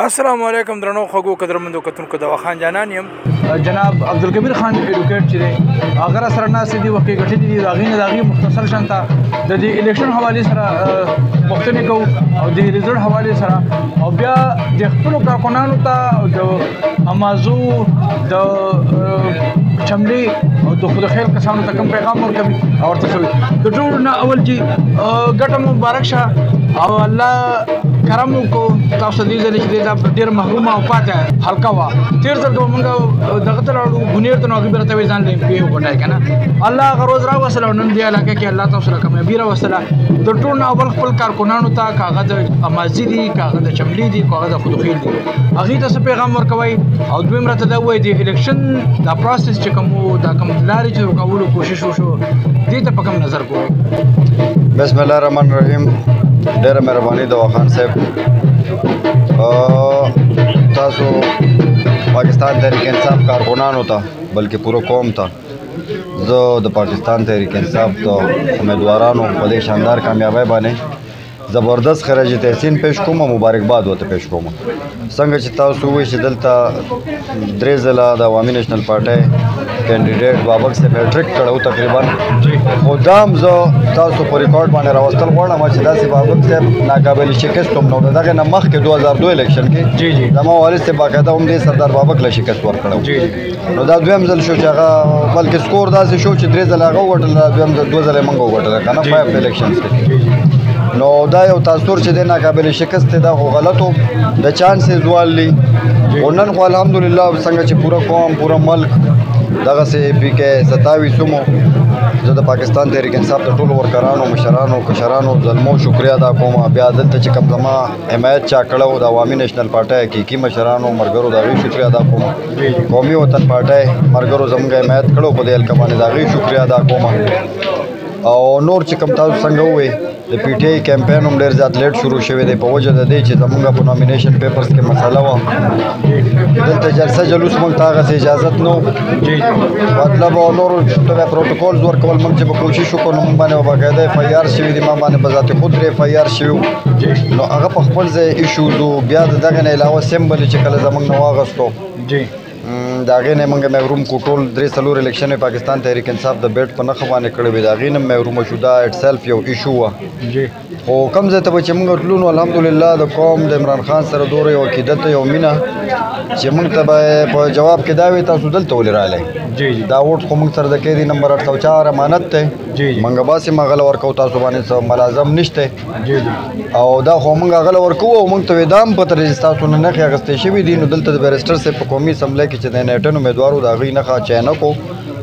السلام علیکم درنو خوږو قدرمندو کتونکو د وخان جانان یم جناب عبدالکبیر خان ایډوکیټ چې دی هغه سره ناست دي وخت کې ګټلي دي د هغې نه د هغې مختصر شانته د دې الیکشن حوالې سره پوښتنې کوو او د ریزلټ حوالې سره او بیا د خپلو کارکنانو ته د امازو د چملې او د خود خیر کسانو ته کوم پیغام ورکوي او ورته څه د ټولو نه اول چې ګټه مبارک شه او الله کرم وکړو تاسو دې ځلې چې دا ډېر محرومه او پاتې حلقه وه تېر ځل که مونږ دغه ته لاړو ګونیر ته نو هغې به راته وایي ځان له ایم پي وګټئ که نه الله هغه روز راوستله او نن دې علاقه کې الله تاسو له کامیابي راوستله د ټول نه اول خپل کارکنانو ته که هغه د امازي دي که هغه د چملي دي که هغه د خودخیل دي هغې ته څه پیغام ورکوئ او دویم راته دا ووایي د الیکشن دا پروسس چې کوم و دا کوم لارې چې رکولو کوشش وشو دې ته په کوم نظر ګورئ بسم الله الرحمن الرحیم ډېره مهرباني د وخان صاحب تاسو پاکستان تحریک انصاف کارکنانو ته بلکې پوره قوم ته زه د پاکستان تحریک انصاف د امیدوارانو په دې شاندار کامیابۍ باندې زبردست خراج تحسین پیش کوم او مبارکباد ورته پیش کوم څنګه چې تاسو وایئ چې دلته درې ځله د عوامي نیشنل پارټۍ کینډیډیټ بابک صاحب هیټریک کړی تقریبا خو دا هم زه تاسو په ریکارډ باندې راوستل غواړم چې داسې بابک صاحب ناقابل شکست هم نه و د دغې نه مخکې 2002 الیکشن کې زما والد صاحب باقاعده هم دې سردار بابک له شکست ورکړی نو دا دویم ځل شو چې هغه بلکې سکور داسې شو چې 3 ځله هغه وګټل دویم ځل 2 ځله یې موږ وګټله که نه 5 الیکشنز کې نو دا یو تاثر چې دی ناقابل شکست دی دا خو غلط و د چانسز والي خو نن خو الحمدلله څنګه چې پوره قوم پوره ملک دغسې پي کې 27 مو زه د پاکستان تحریک انصاف د ټولو ورکرانو مشرانو کشرانو زلمو شکریا ادا کوم بیا دلته چې کوم زما حمایت چا کړی و د عوامي نیشنل پارټۍ حقیقي مشرانو ملګرو د هغې شکریا ادا کوم قومي وطن پارټۍ ملګرو زموږ حمایت کړی و په دې حلقه باندې د هغې شکریا ادا کوم او نور چې کوم تاسو څنګه ووایئ د پی ټی آی کیمپین هم ډېر زیات لیټ شروع شوی دی په وجه د دې چې زموږ په نامینیشن پیپرز کې مسله وه دلته جلسه جلوس موږ ته هغسې اجازت نه و مطلب او نورو ته بیا پروټوکولز ورکول موږ چې به کوشش وکړو نو موږ باندې به باقاعده اف آی آر شوي دي ما باندې په ذات خود اف آی آر شوي نو هغه په خپل ځای ایشوز و بیا د دغې نه علاوه سیمبل چې کله زموږ نه واغستو د هغې نه یې موږ محروم کړو ټول 3 الیکشن یې پاکستان تحریک انصاف د بیټ په نښه باندې کړی وي د هغې نه محرومه شو دا اټ سیلف یو ایشو وه خو کوم ځای ته به چې موږ تلو نو الحمدلله د قوم د عمران خان سره دوره یو عقیدت یو مینه چې موږ ته به په جواب کې دا وي تاسو دلته ولې راغلی دا ووټ خو موږ سره د قیدي نمبر 804 امانت دی موږ باسې هغه ورکوو تاسو باندې څه ملازم نشته او دا خو موږ هغه ورکوو او موږ ته وې دا هم پته لري چې تاسو نه نښې اخیستې شوي دي نو دلته د بیرسټر صاحب په قومي اسمبلی کې چې د نیټن امیدوار و د هغې نښه چینک و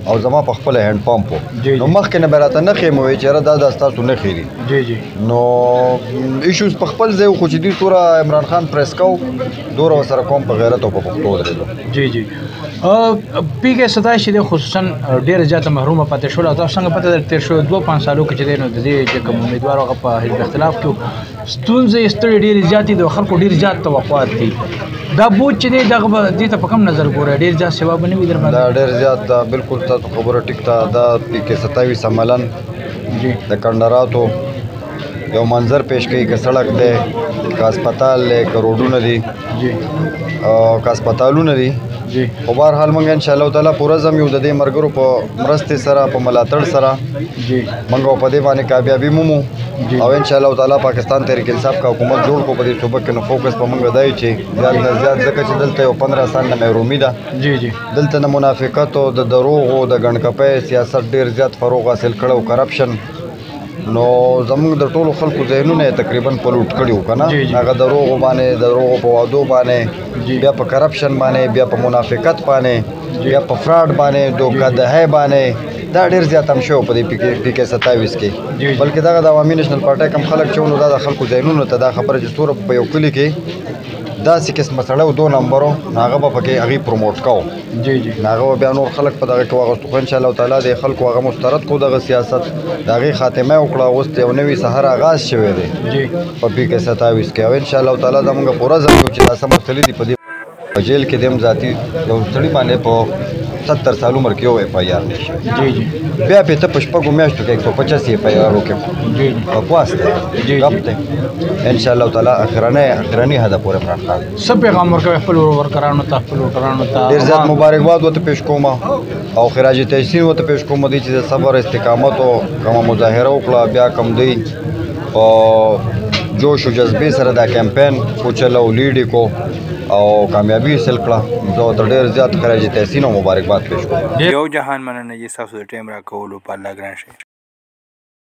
او زما په خپله هینډ پمپ و نو مخکې نه به راته نښې مې وویل چې یاره دا ستاسو نښې دي نو ایشوز په خپل ځای و خو چې دوی توره عمران خان پریس کو دوره ورسره کوم په غیرت او په پښتو درېدو پی کې 27 چې دی خصوصا ډېره زیاته محرومه پاتې شول او تاسو څنګه پته در تېر شوی 2-5 سالو کې چې دی نو د دې چې کوم امیدوار هغه په حزب اختلاف کې ستونزې ستړې ډېرې زیاتې دي او خلکو ډېر زیات توقعات دي دا بوج چې دی دغه به دې ته په کوم نظر ګورئ ډېر زیات سیوا به نه وي در باندې دا ډېر زیات دا بلکل تاسو خبره ټیک ده دا پی کې 27 عملاً د کندراتو یو منظر پیش کوي که سړک دی که هسپتال دی که روډونه دي که هسپتالونه دي خو بهرحال موږ انشاءالله تعالی پوره ځم یو د دې ملګرو په مرستې سره په ملاتړ سره موږ په دې باندې کامیابي مومو او انشاءالله تعالی پاکستان تحریک انصاف کا حکومت جوړ کو په دې صوبه کې نو فوکس په موږ دی چې زیات نه زیات ځکه چې دلته یو 15 سال نه محرومي ده دلته نه منافقت او د دروغو د ګڼکپۍ سیاست ډېر زیات فروغ حاصل کړی او کرپشن نو زموږ د ټولو خلکو ذهنونه یې تقریبا پلوټ کړي وو که نه هغه دروغو باندې دروغو په وعدو باندې بیا په کرپشن باندې بیا په منافقت باندې بیا په فراډ باندې دوکهدهۍ باندې دا ډېر زیات هم شوی په دې پی کې 27 کې بلکې دغه د عوامي نیشنل پارټۍ کوم خلک چې نو دا د خلکو ذهنونو ته دا خبره چې توره په یو کلي کې داسې قسمه سړی و 2 نمبرو هغه به پکې هغې پروموټ کوو هغه به بیا نور خلک په دغه کې واغستو خو انشاءالله تعالی د خلکو هغه مسترد کړو دغه سیاست د هغې خاتمه یې وکړه اوس یو نوي سهار آغاز شوی دی په پی کې 27 کې او انشاءالله تعالی زموږ پوره ځم چې دا څه مسلې دي په دې په جیل کې د هم ذاتي یو سړي باندې په 70 سال عمر کې یو FIR نشي جی جی بیا په ته په شپږو میاشتو کې 185 FIR وکړم جی بکواس دی غلط دی ان شاء الله تعالی اخرنی هدف پورې پراخه سب پیغام ورکوي خپل ورکرانو ته ډیر زیات مبارکباد وته پیش کوم او خراج تحسین وته پیش کوم دي چې صبر استقامت او کوم مظاهره وکړه بیا کم دی او جوش او جذبې سره دا کمپاین کوچلو لیډ کو او کامیابی حاصل کړه زه تر ډیر زیات خراج تحسین او مبارکباد پیش کوم یو جهان مننه چې تاسو د ټیم راکولو په الله ګران شي